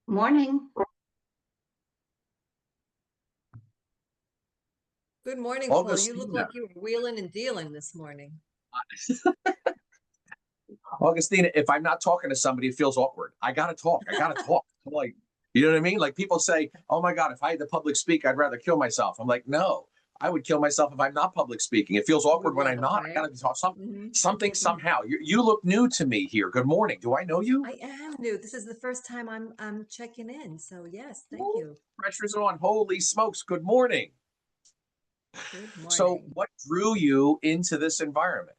Morning. Good morning, Paul. You look Augustina, like you were wheeling and dealing this morning. Augustina, if I'm not talking to somebody, it feels awkward. I gotta talk. I gotta talk. I'm like, you know what I mean? Like people say, "Oh my God, if I had to public speak, I'd rather kill myself." I'm like, no, I would kill myself if I'm not public speaking. It feels You would awkward when I'm rather, not. I right? gotta talk hmm something somehow. You look new to me here. Good morning. Do I know you? I am new. This is the first time I'm checking in. So yes, thank Ooh, you. pressure's on. Holy smokes. Good morning. Good So, morning. what drew you into this environment?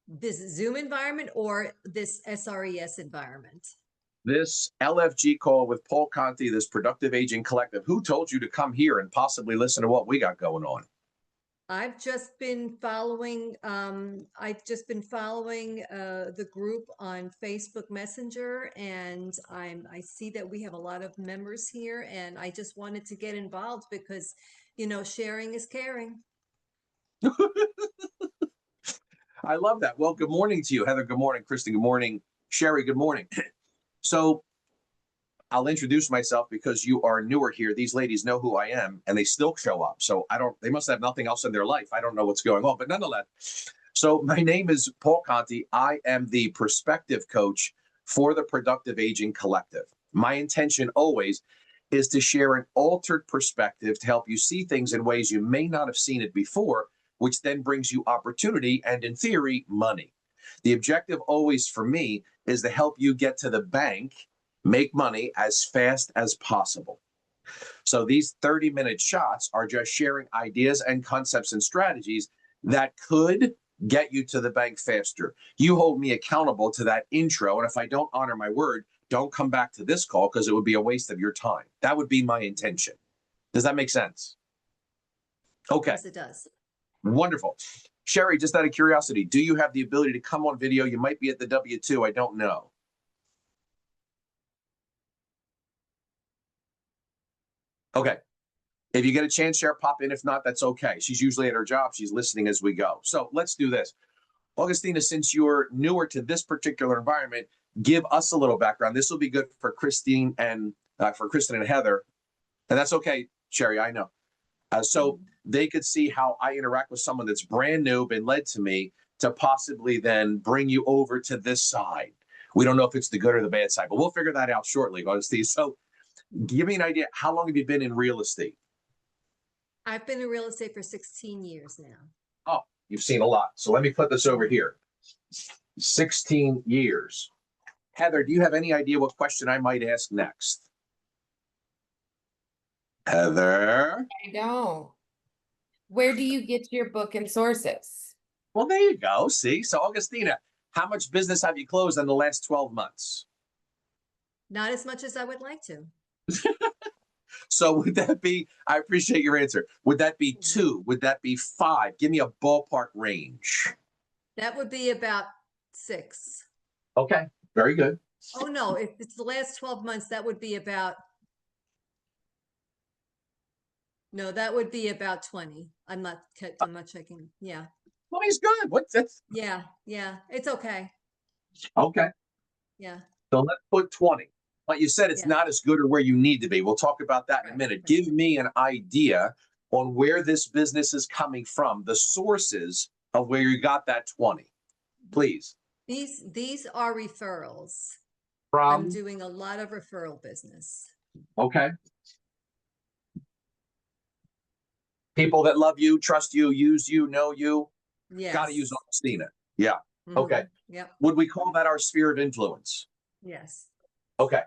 This Zoom environment or this SRES environment? This LFG call with Paul Conti, this productive aging collective. Who told you to come here and possibly listen to what we got going on? I've just been following the group on Facebook Messenger, and I see that we have a lot of members here, and I just wanted to get involved because, sharing is caring. I love that. Well, good morning to you, Heather. Good morning, Kristen. Good morning, Sherry. Good morning. So I'll introduce myself because you are newer here. These ladies know who I am and they still show up. So they must have nothing else in their life. I don't know what's going on, but nonetheless. So my name is Paul Conti. I am the perspective coach for the Productive Aging Collective. My intention always is to share an altered perspective to help you see things in ways you may not have seen it before, which then brings you opportunity and, in theory, money. The objective always for me is to help you get to the bank, make money as fast as possible. So these 30-minute shots are just sharing ideas and concepts and strategies that could get you to the bank faster. You hold me accountable to that intro. And if I don't honor my word, don't come back to this call because it would be a waste of your time. That would be my intention. Does that make sense? Okay. Yes, it does. Wonderful. Sherry, just out of curiosity, do you have the ability to come on video? You might be at the W2. I don't know. Okay. If you get a chance, share, pop in. If not, that's okay. She's usually at her job. She's listening as we go. So let's do this. Augustina, since you're newer to this particular environment, give us a little background. This will be good for Kristen and Heather. And that's okay, Sherry, I know. So they could see how I interact with someone that's brand new, been led to me to possibly then bring you over to this side. We don't know if it's the good or the bad side, but we'll figure that out shortly, Augustina. So give me an idea. How long have you been in real estate? I've been in real estate for 16 years now. Oh, you've seen a lot. So let me put this over here. 16 years. Heather, do you have any idea what question I might ask next? Heather? I don't. Where do you get your book and sources? Well, there you go. See? So, Augustina, how much business have you closed in the last 12 months? Not as much as I would like to. So would that be, I appreciate your answer. Would that be 2? Would that be 5? Give me a ballpark range. That would be about 6. Okay, very good. Oh, no, if it's the last 12 months, that would be about, no, that would be about 20. I'm not checking. Yeah. 20 is good. What's that? Yeah. It's okay. Okay. Yeah. So let's put 20. But you said it's not as good or where you need to be. We'll talk about that in a minute. Give me an idea on where this business is coming from, the sources of where you got that 20, please. These are referrals. From? I'm doing a lot of referral business. Okay. People that love you, trust you, use you, know you. Yes. Got to use Augustina. Yeah. Okay. Yep. Would we call that our sphere of influence? Yes. Okay.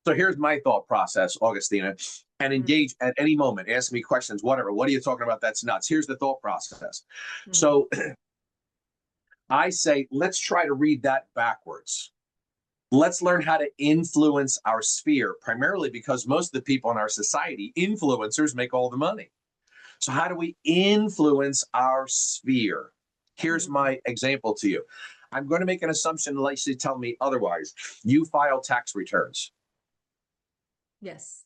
So here's my thought process, Augustina, and engage at any moment. Ask me questions, whatever. What are you talking about? That's nuts. Here's the thought process. So I say, let's try to read that backwards. Let's learn how to influence our sphere, primarily because most of the people in our society, influencers, make all the money. So how do we influence our sphere? Here's my example to you. I'm going to make an assumption unless you tell me otherwise. You file tax returns. Yes.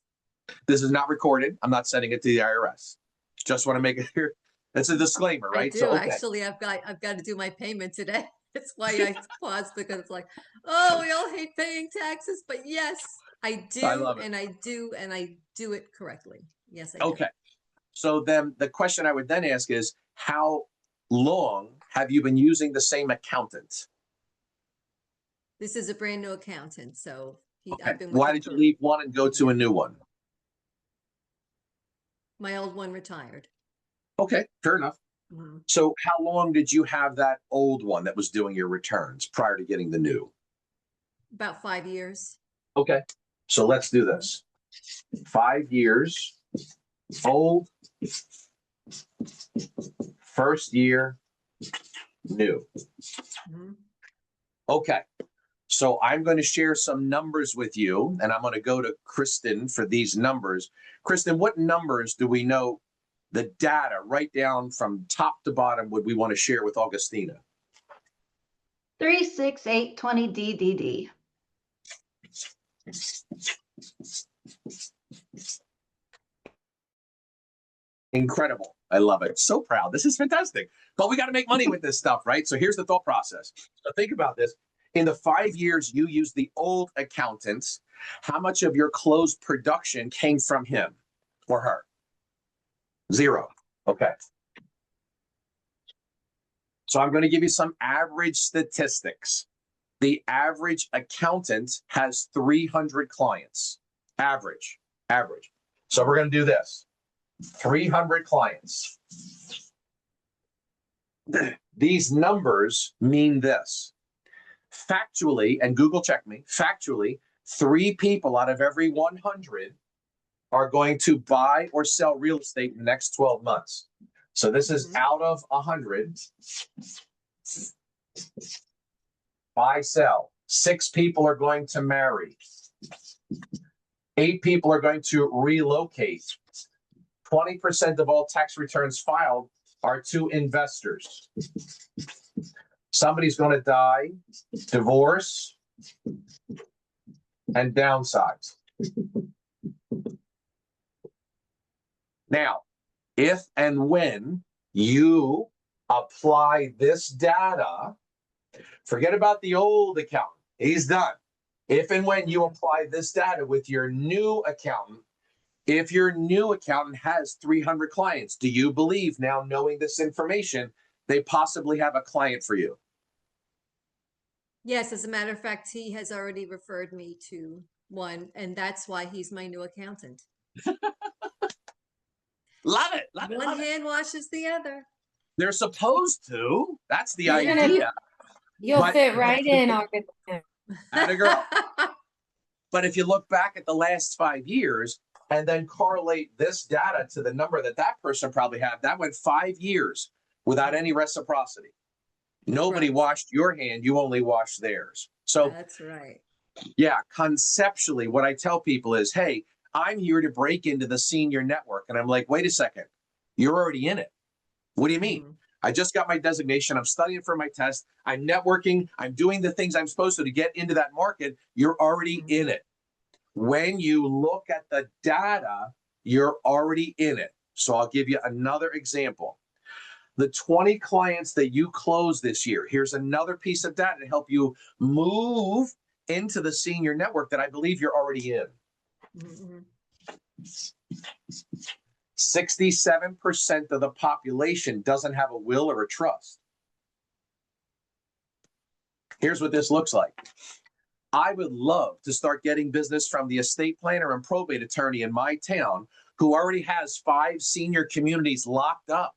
This is not recorded. I'm not sending it to the IRS. Just want to make it clear. It's a disclaimer, I right? do. So, okay. Actually, I've got to do my payment today. That's why I paused, because it's like, oh, we all hate paying taxes, but yes, I I do, love it. and I do, and I do it correctly. Yes, I do. Okay. So then the question I would then ask is, how long have you been using the same accountant? This is a brand new accountant, so Okay. I've been with Why him did you for leave one and go a to a year. new one? My old one retired. Okay, fair enough. Mhm. So how long did you have that old one that was doing your returns prior to getting the new? About 5 years. Okay. So let's do this. 5 years, old, first year, new. Mhm. Okay. So I'm going to share some numbers with you, and I'm going to go to Kristen for these numbers. Kristen, what numbers do we know, the data right down from top to bottom, would we want to share with Augustina? 36820 DDD. Incredible. I love it. So proud. This is fantastic. But we got to make money with this stuff, right? So here's the thought process. So think about this. In the 5 years you used the old accountant, how much of your closed production came from him or her? 0. Okay. So I'm going to give you some average statistics. The average accountant has 300 clients. Average. So we're going to do this. 300 clients. These numbers mean this. Factually, and Google check me, factually, 3 people out of every 100 are going to buy or sell real estate in the next 12 months. So this is out of 100. Buy, sell. 6 people are going to marry. 8 people are going to relocate. 20% of all tax returns filed are to investors. Somebody's going to die, divorce, and downsize. Now, if and when you apply this data, forget about the old accountant. He's done. If and when you apply this data with your new accountant, if your new accountant has 300 clients, do you believe, now knowing this information, they possibly have a client for you? Yes, as a matter of fact, he has already referred me to one, and that's why he's my new accountant. Love it. Love it. One Love it. hand washes the other. They're supposed to. That's the You're gonna- idea. You'll But- fit right in, Augustina. Atta girl. But if you look back at the last 5 years and then correlate this data to the number that that person probably had, that went 5 years without any reciprocity. Nobody Right. washed your hand, you only washed theirs. So, That's right. yeah, conceptually, what I tell people is, hey, I'm here to break into the senior network. And I'm like, wait a second, you're already in it. What do you mean? Mhm. I just got my designation. I'm studying for my test. I'm networking. I'm doing the things I'm supposed to get into that market. You're already in it. When you look at the data, you're already in it. So I'll give you another example. The 20 clients that you closed this year, here's another piece of data to help you move into the senior network that I believe you're already in. Mhm. 67% of the population doesn't have a will or a trust. Here's what this looks like. I would love to start getting business from the estate planner and probate attorney in my town who already has 5 senior communities locked up.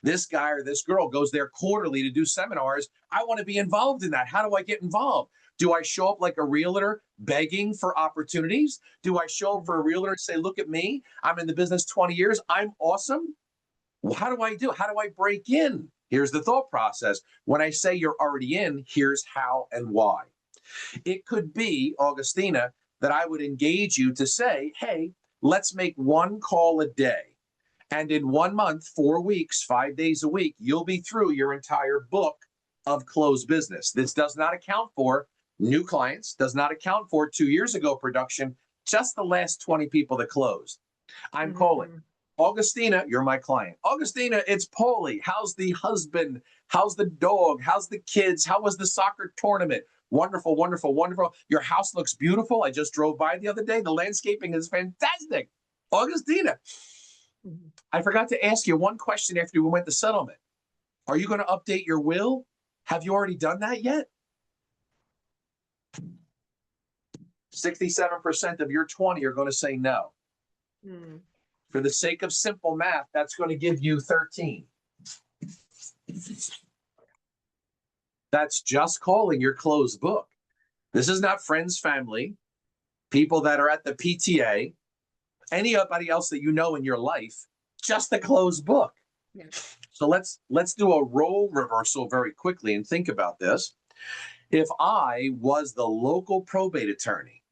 This guy or this girl goes there quarterly to do seminars. I want to be involved in that. How do I get involved? Do I show up like a realtor begging for opportunities? Do I show up for a realtor and say, look at me, I'm in the business 20 years, I'm awesome? Well, how do I do? How do I break in? Here's the thought process. When I say you're already in, here's how and why. It could be, Augustina, that I would engage you to say, hey, let's make one call a day. And in 1 month, 4 weeks, 5 days a week, you'll be through your entire book of closed business. This does not account for new clients, does not account for 2 years ago production, just the last 20 people that closed. I'm calling Augustina, you're my client. Augustina, it's Paulie. How's the husband? How's the dog? How's the kids? How was the soccer tournament? Wonderful, wonderful, wonderful. Your house looks beautiful. I just drove by the other day. The landscaping is fantastic. Augustina, Mhm. I forgot to ask you one question after we went to settlement. Are you going to update your will? Have you already done that yet? 67% of your 20 are going to say no. Mm. For the sake of simple math, that's going to give you 13. That's just calling your closed book. This is not friends, family, people that are at the PTA, anybody else that you know in your life, just a closed book. Yeah. So let's do a role reversal very quickly and think about this. If I was the local probate attorney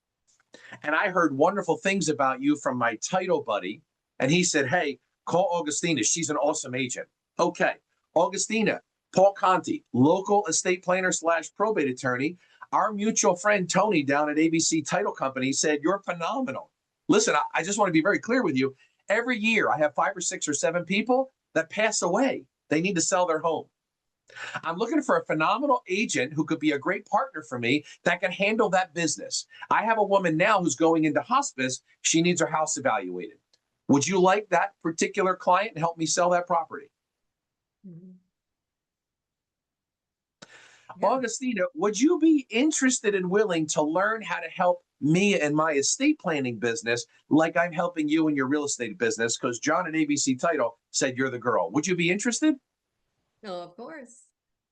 and I heard wonderful things about you from my title buddy, and he said, hey, call Augustina. She's an awesome agent. Okay. Augustina, Paul Conti, local estate planner / probate attorney. Our mutual friend, Tony, down at ABC Title Company said, you're phenomenal. Listen, I just want to be very clear with you. Every year I have 5 or 6 or 7 people that pass away. They need to sell their home. I'm looking for a phenomenal agent who could be a great partner for me that can handle that business. I have a woman now who's going into hospice. She needs her house evaluated. Would you like that particular client and help me sell that property? Mhm. Yeah. Augustina, would you be interested and willing to learn how to help me in my estate planning business like I'm helping you in your real estate business? Because John at ABC Title said you're the girl. Would you be interested? Oh, of course.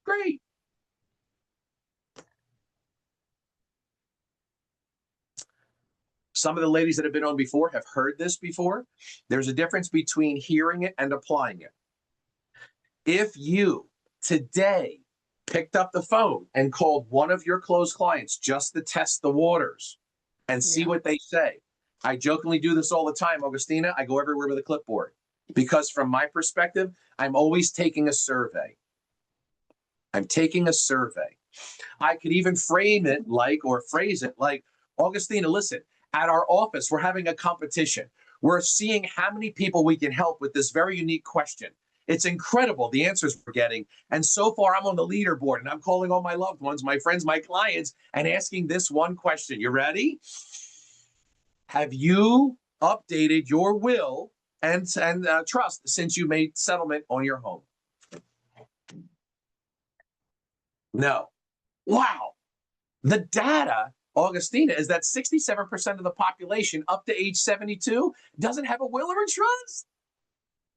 Great. Some of the ladies that have been on before have heard this before. There's a difference between hearing it and applying it. If you today picked up the phone and called one of your close clients just to test the waters and see Yeah. what they say. I jokingly do this all the time, Augustina. I go everywhere with a clipboard because from my perspective, I'm always taking a survey. I'm taking a survey. I could even frame it like, or phrase it like, Augustina, listen, at our office, we're having a competition. We're seeing how many people we can help with this very unique question. It's incredible the answers we're getting. And so far, I'm on the leaderboard and I'm calling all my loved ones, my friends, my clients, and asking this one question. You ready? Have you updated your will and trust since you made settlement on your home? No. Wow. The data, Augustina, is that 67% of the population up to age 72 doesn't have a will or a trust.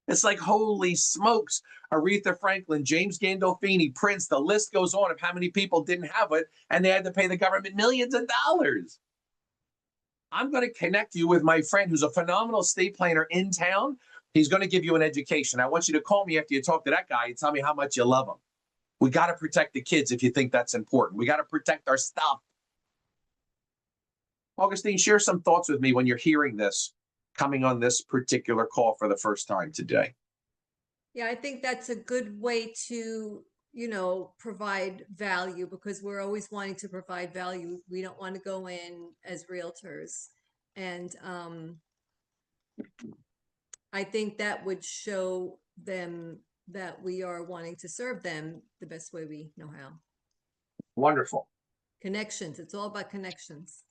It's like, holy smokes, Aretha Franklin, James Gandolfini, Prince, the list goes on of how many people didn't have it, and they had to pay the government millions of dollars. I'm going to connect you with my friend who's a phenomenal estate planner in town. He's going to give you an education. I want you to call me after you talk to that guy and tell me how much you love him. We got to protect the kids if you think that's important. We got to protect our stuff. Augustine, share some thoughts with me when you're hearing this, coming on this particular call for the first time today. Yeah, I think that's a good way to, provide value because we're always wanting to provide value. We don't want to go in as realtors. And I think that would show them that we are wanting to serve them the best way we know how. Wonderful. Connections. It's all about connections.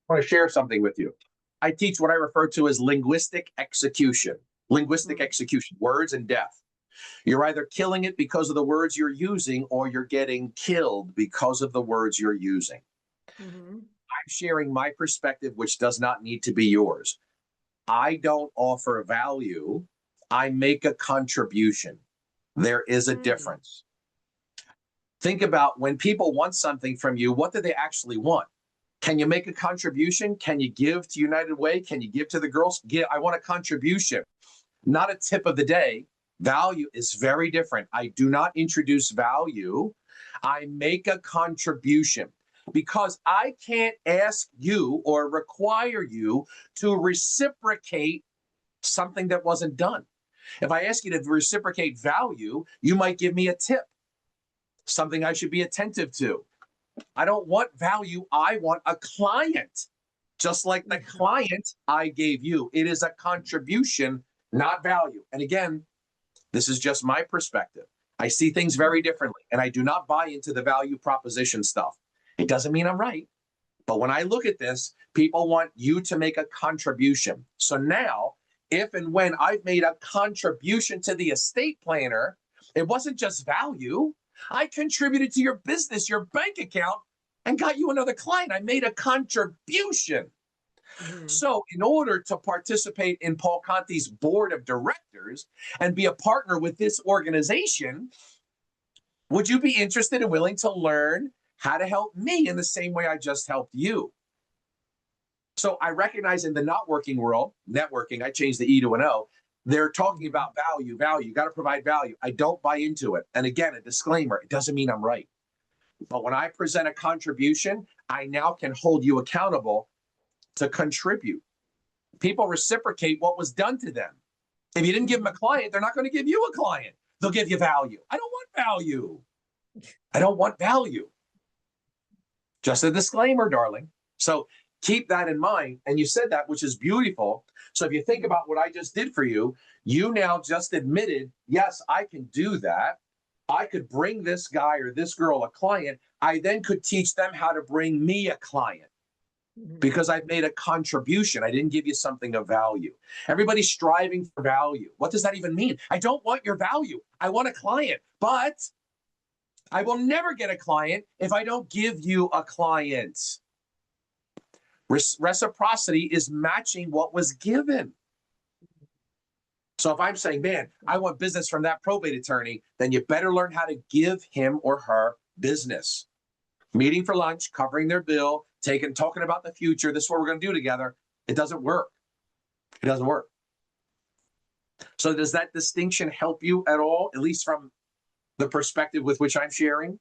I want to share something with you. I teach what I refer to as linguistic execution. Linguistic execution, words and death. You're either killing it because of the words you're using or you're getting killed because of the words you're using. Mm-hmm. I'm sharing my perspective, which does not need to be yours. I don't offer value. I make a contribution. There is a difference. Think about when people want something from you, what do they actually want? Can you make a contribution? Can you give to United Way? Can you give to the girls? I want a contribution, not a tip of the day. Value is very different. I do not introduce value. I make a contribution because I can't ask you or require you to reciprocate something that wasn't done. If I ask you to reciprocate value, you might give me a tip, something I should be attentive to. I don't want value. I want a client. Just like the client I gave you. It is a contribution, not value. And again, this is just my perspective. I see things very differently, and I do not buy into the value proposition stuff. It doesn't mean I'm right. But when I look at this, people want you to make a contribution. So now, if and when I've made a contribution to the estate planner, it wasn't just value. I contributed to your business, your bank account, and got you another client. I made a contribution. So in order to participate in Paul Conti's board of directors and be a partner with this organization, would you be interested and willing to learn how to help me in the same way I just helped you? So I recognize in the not working world, networking, I changed the E to an O, they're talking about value. You got to provide value. I don't buy into it. And again, a disclaimer, it doesn't mean I'm right. But when I present a contribution, I now can hold you accountable to contribute. People reciprocate what was done to them. If you didn't give them a client, they're not going to give you a client. They'll give you value. I don't want value. I don't want value. Just a disclaimer, darling. So keep that in mind. And you said that, which is beautiful. So if you think about what I just did for you, you now just admitted, yes, I can do that. I could bring this guy or this girl a client. I then could teach them how to bring me a client. Because I've made a contribution. I didn't give you something of value. Everybody's striving for value. What does that even mean? I don't want your value. I want a client, but I will never get a client if I don't give you a client. Reciprocity is matching what was given. So if I'm saying, man, I want business from that probate attorney, then you better learn how to give him or her business. Meeting for lunch, covering their bill, talking about the future. This is what we're going to do together. It doesn't work. It doesn't work. So does that distinction help you at all, at least from the perspective with which I'm sharing?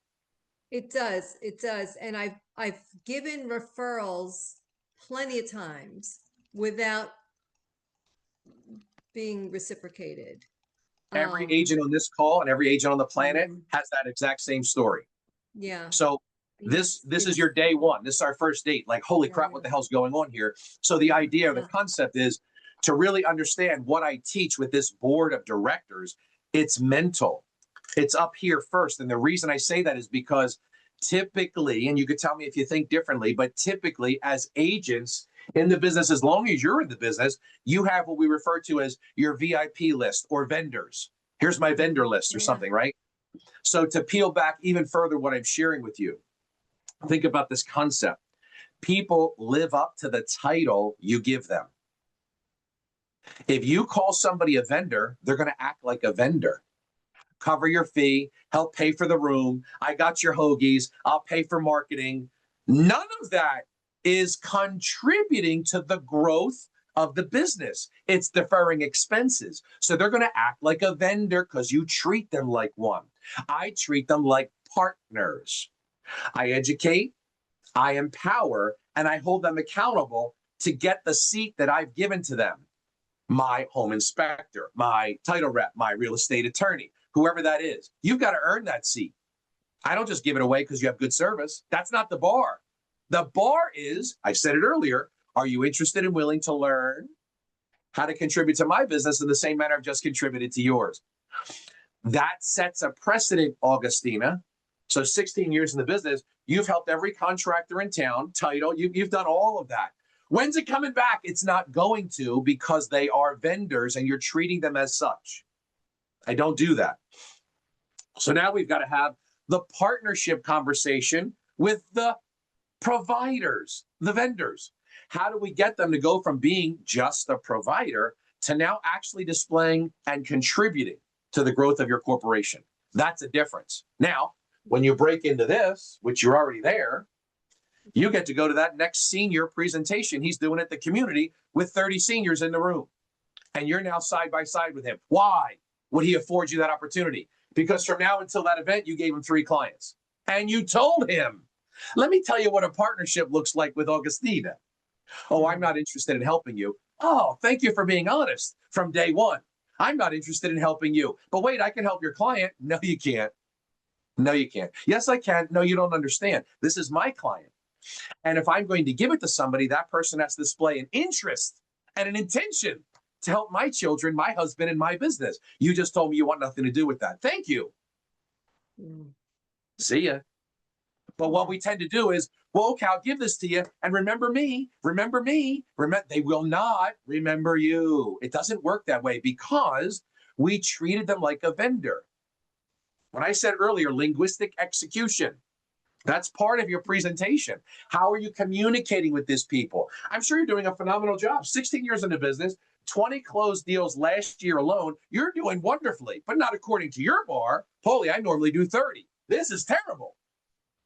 It does. It does. And I've given referrals plenty of times without being reciprocated. Every agent on this call and every agent on the planet has that exact same story. Yeah. So this is your day one. This is our first date. Like, holy crap, what the hell's going on here? So the idea, the concept is to really understand what I teach with this board of directors. It's mental. It's up here first. And the reason I say that is because typically, and you could tell me if you think differently, but typically as agents in the business, as long as you're in the business, you have what we refer to as your VIP list or vendors. Here's my vendor list or something, right? So to peel back even further what I'm sharing with you, think about this concept. People live up to the title you give them. If you call somebody a vendor, they're going to act like a vendor. Cover your fee, help pay for the room. I got your hoagies. I'll pay for marketing. None of that is contributing to the growth of the business. It's deferring expenses. So they're going to act like a vendor because you treat them like one. I treat them like partners. I educate, I empower, and I hold them accountable to get the seat that I've given to them. My home inspector, my title rep, my real estate attorney, whoever that is. You've got to earn that seat. I don't just give it away because you have good service. That's not the bar. The bar is, I said it earlier, are you interested and willing to learn how to contribute to my business in the same manner I've just contributed to yours? That sets a precedent, Augustina. So 16 years in the business, you've helped every contractor in town, title, you've done all of that. When's it coming back? It's not going to, because they are vendors and you're treating them as such. I don't do that. So now we've got to have the partnership conversation with the providers, the vendors. How do we get them to go from being just a provider to now actually displaying and contributing to the growth of your corporation? That's a difference. Now, when you break into this, which you're already there, you get to go to that next senior presentation. He's doing it at the community with 30 seniors in the room. And you're now side by side with him. Why would he afford you that opportunity? Because from now until that event, you gave him 3 clients. And you told him, let me tell you what a partnership looks like with Augustina. Oh, I'm not interested in helping you. Oh, thank you for being honest from day one. I'm not interested in helping you. But wait, I can help your client. No, you can't. No, you can't. Yes, I can. No, you don't understand. This is my client. And if I'm going to give it to somebody, that person has to display an interest and an intention to help my children, my husband, and my business. You just told me you want nothing to do with that. Thank you. See ya. But what we tend to do is, well, okay, I'll give this to you. And remember me, remember me. They will not remember you. It doesn't work that way because we treated them like a vendor. When I said earlier, linguistic execution, that's part of your presentation. How are you communicating with these people? I'm sure you're doing a phenomenal job. 16 years in the business, 20 closed deals last year alone. You're doing wonderfully, but not according to your bar. Paulie, I normally do 30. This is terrible.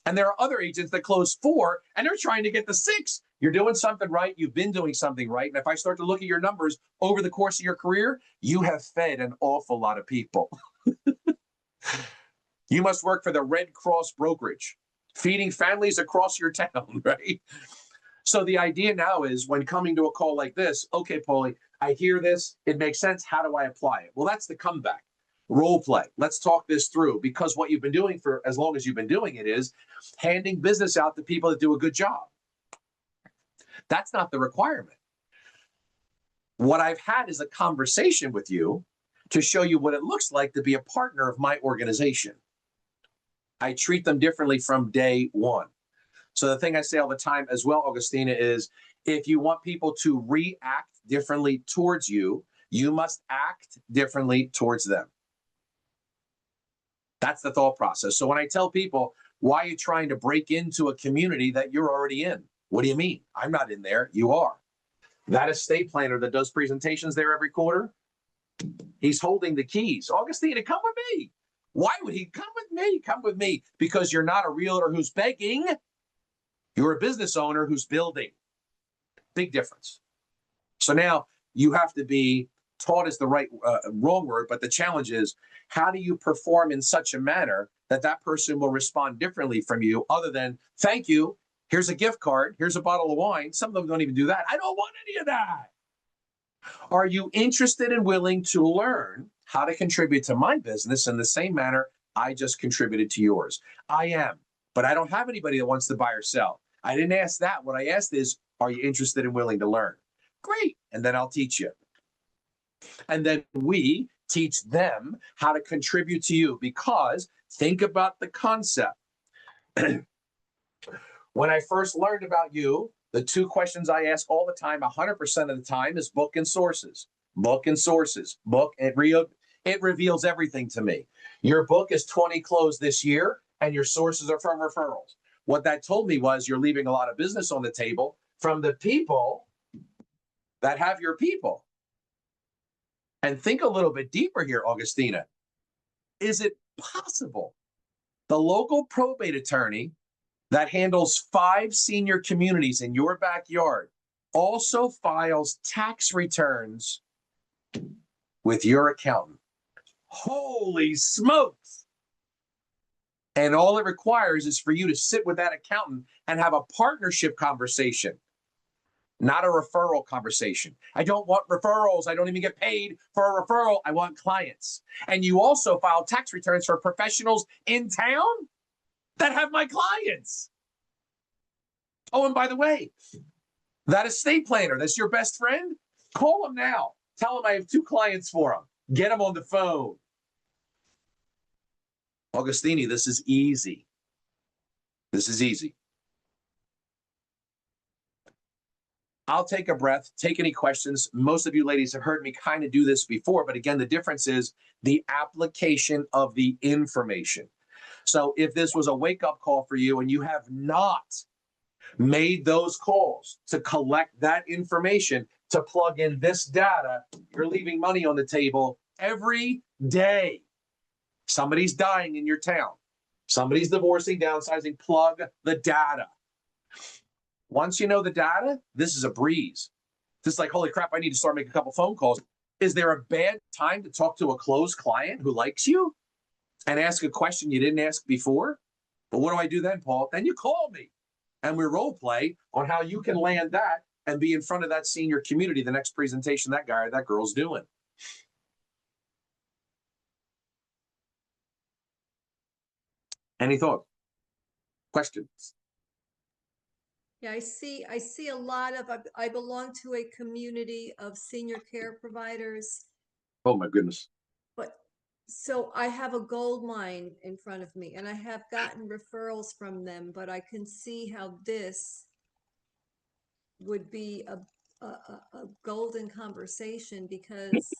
And there are other agents that close 4 and they're trying to get to 6. You're doing something right. You've been doing something right. And if I start to look at your numbers over the course of your career, you have fed an awful lot of people. You must work for the Red Cross brokerage, feeding families across your town, right? So the idea now is when coming to a call like this, okay, Paulie, I hear this. It makes sense. How do I apply it? Well, that's the comeback. Role play. Let's talk this through, because what you've been doing for as long as you've been doing it is handing business out to people that do a good job. That's not the requirement. What I've had is a conversation with you to show you what it looks like to be a partner of my organization. I treat them differently from day one. So the thing I say all the time as well, Augustina, is if you want people to react differently towards you, you must act differently towards them. That's the thought process. So when I tell people, why are you trying to break into a community that you're already in? What do you mean? I'm not in there. You are. That estate planner that does presentations there every quarter, he's holding the keys. Augustina, come with me. Why would he come with me? Come with me because you're not a realtor who's begging. You're a business owner who's building. Big difference. So now you have to be taught is the wrong word, but the challenge is how do you perform in such a manner that that person will respond differently from you other than, thank you, here's a gift card, here's a bottle of wine. Some of them don't even do that. I don't want any of that. Are you interested and willing to learn how to contribute to my business in the same manner I just contributed to yours? I am, but I don't have anybody that wants to buy or sell. I didn't ask that. What I asked is, are you interested and willing to learn? Great. And then I'll teach you. And then we teach them how to contribute to you, because think about the concept. When I first learned about you, the 2 questions I ask all the time, 100% of the time, is book and sources. Book and sources. Book. It reveals everything to me. Your book is 20 closed this year, and your sources are from referrals. What that told me was you're leaving a lot of business on the table from the people that have your people. And think a little bit deeper here, Augustina. Is it possible the local probate attorney that handles 5 senior communities in your backyard also files tax returns with your accountant? Holy smokes. And all it requires is for you to sit with that accountant and have a partnership conversation, not a referral conversation. I don't want referrals. I don't even get paid for a referral. I want clients. And you also file tax returns for professionals in town that have my clients. Oh, and by the way, that estate planner, that's your best friend, call him now. Tell him I have 2 clients for him. Get him on the phone. Augustini, this is easy. This is easy. I'll take a breath, take any questions. Most of you ladies have heard me kind of do this before, but again, the difference is the application of the information. So if this was a wake-up call for you and you have not made those calls to collect that information, to plug in this data, you're leaving money on the table every day. Somebody's dying in your town. Somebody's divorcing, downsizing. Plug the data. Once you know the data, this is a breeze. This is like, holy crap, I need to start making a couple phone calls. Is there a bad time to talk to a closed client who likes you and ask a question you didn't ask before? But what do I do then, Paul? Then you call me and we role play on how you can land that and be in front of that senior community the next presentation that guy or that girl's doing. Any thoughts? Questions? Yeah, I see a lot of, I belong to a community of senior care providers, Oh, my goodness. but so I have a gold mine in front of me and I have gotten referrals from them, but I can see how this would be a golden conversation because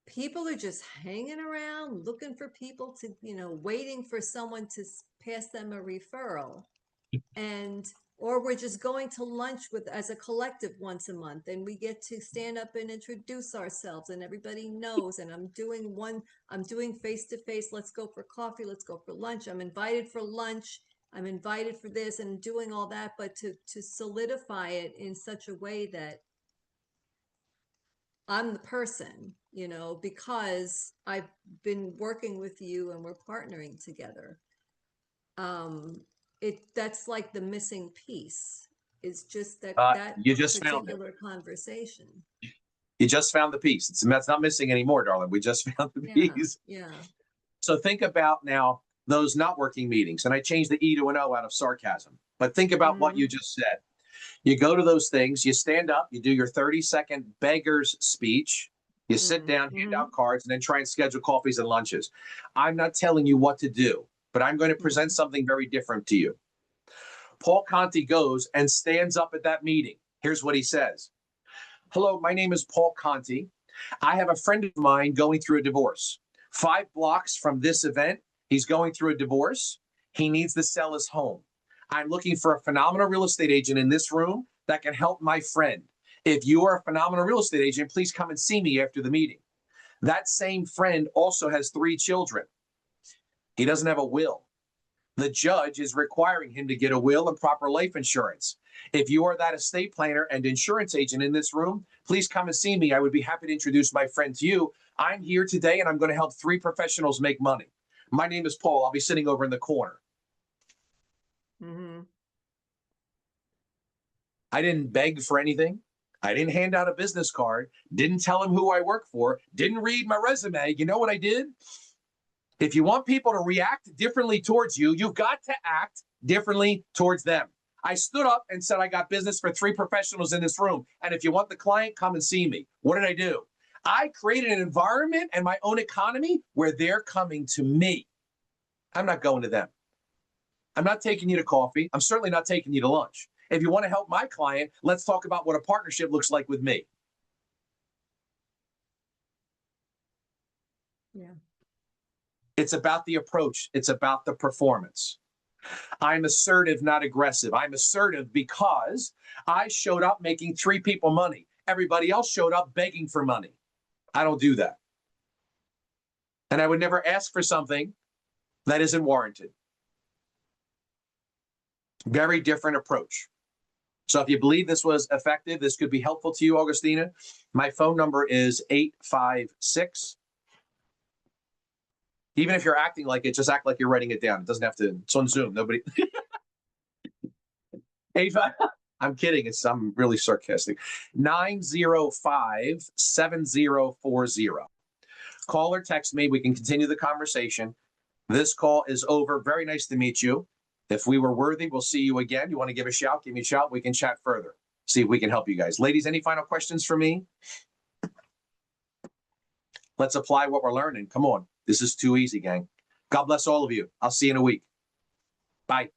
people are just hanging around looking for people to, waiting for someone to pass them a referral. And or we're just going to lunch with as a collective once a month and we get to stand up and introduce ourselves and everybody knows, and I'm doing face to face, let's go for coffee, let's go for lunch, I'm invited for lunch, I'm invited for this, and doing all that, but to solidify it in such a way that I'm the person, because I've been working with you and we're partnering together. That's like the missing piece, is just that You just found it. particular conversation. You just found the piece. That's not missing anymore, darling. We just found the Yeah, piece. yeah. So think about now those not working meetings, and I changed the E to an O out of sarcasm. But think about what you just said. You go to those things, you stand up, you do your 30-second beggar's speech, you sit down, hand out cards, and then try and schedule coffees and lunches. I'm not telling you what to do, but I'm going to present something very different to you. Paul Conti goes and stands up at that meeting. Here's what he says. Hello, my name is Paul Conti. I have a friend of mine going through a divorce. 5 blocks from this event, he's going through a divorce. He needs to sell his home. I'm looking for a phenomenal real estate agent in this room that can help my friend. If you are a phenomenal real estate agent, please come and see me after the meeting. That same friend also has 3 children. He doesn't have a will. The judge is requiring him to get a will and proper life insurance. If you are that estate planner and insurance agent in this room, please come and see me. I would be happy to introduce my friend to you. I'm here today and I'm going to help 3 professionals make money. My name is Paul. I'll be sitting over in the corner. I didn't beg for anything. I didn't hand out a business card, didn't tell him who I work for, didn't read my resume. You know what I did? If you want people to react differently towards you, you've got to act differently towards them. I stood up and said, I got business for 3 professionals in this room. And if you want the client, come and see me. What did I do? I created an environment and my own economy where they're coming to me. I'm not going to them. I'm not taking you to coffee. I'm certainly not taking you to lunch. If you want to help my client, let's talk about what a partnership looks like with me. Yeah. It's about the approach. It's about the performance. I'm assertive, not aggressive. I'm assertive because I showed up making 3 people money. Everybody else showed up begging for money. I don't do that. And I would never ask for something that isn't warranted. Very different approach. So if you believe this was effective, this could be helpful to you, Augustina, my phone number is 856. Even if you're acting like it, just act like you're writing it down. It doesn't have to, it's on Zoom. Nobody. 85. I'm kidding. I'm really sarcastic. 905-7040. Call or text me. We can continue the conversation. This call is over. Very nice to meet you. If we were worthy, we'll see you again. You want to give a shout? Give me a shout. We can chat further. See if we can help you guys. Ladies, any final questions for me? Let's apply what we're learning. Come on. This is too easy, gang. God bless all of you. I'll see you in a week. Bye.